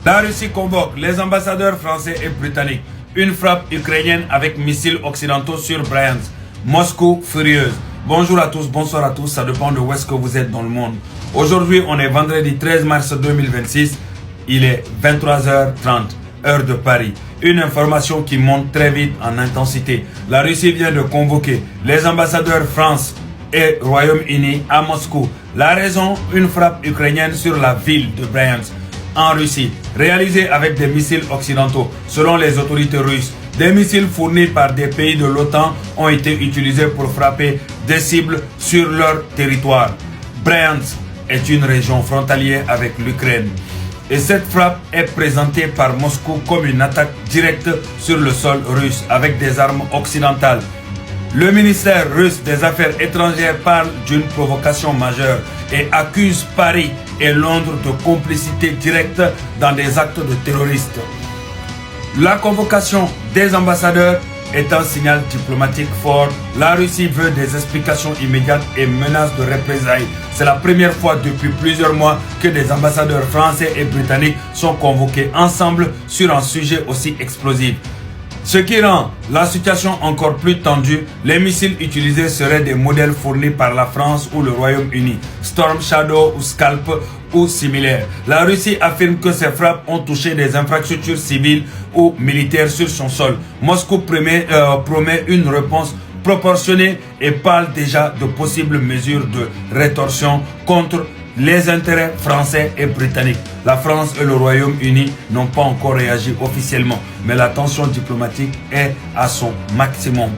La Russie convoque les ambassadeurs français et britanniques. Une frappe ukrainienne avec missiles occidentaux sur Bryansk. Moscou furieuse. Bonjour à tous, bonsoir à tous, ça dépend de où est-ce que vous êtes dans le monde. Aujourd'hui, on est vendredi 13 mars 2026. Il est 23h30, heure de Paris. Une information qui monte très vite en intensité. La Russie vient de convoquer les ambassadeurs France et Royaume-Uni à Moscou. La raison, une frappe ukrainienne sur la ville de Bryansk en Russie, réalisée avec des missiles occidentaux. Selon les autorités russes, des missiles fournis par des pays de l'OTAN ont été utilisés pour frapper des cibles sur leur territoire. Bryansk est une région frontalière avec l'Ukraine. Et cette frappe est présentée par Moscou comme une attaque directe sur le sol russe avec des armes occidentales. Le ministère russe des Affaires étrangères parle d'une provocation majeure et accuse Paris et Londres de complicité directe dans des actes de terroristes. La convocation des ambassadeurs est un signal diplomatique fort. La Russie veut des explications immédiates et menace de représailles. C'est la première fois depuis plusieurs mois que des ambassadeurs français et britanniques sont convoqués ensemble sur un sujet aussi explosif. Ce qui rend la situation encore plus tendue, les missiles utilisés seraient des modèles fournis par la France ou le Royaume-Uni, Storm Shadow ou Scalp ou similaires. La Russie affirme que ces frappes ont touché des infrastructures civiles ou militaires sur son sol. Moscou promet une réponse proportionnée et parle déjà de possibles mesures de rétorsion contre les intérêts français et britanniques. La France et le Royaume-Uni n'ont pas encore réagi officiellement, mais la tension diplomatique est à son maximum.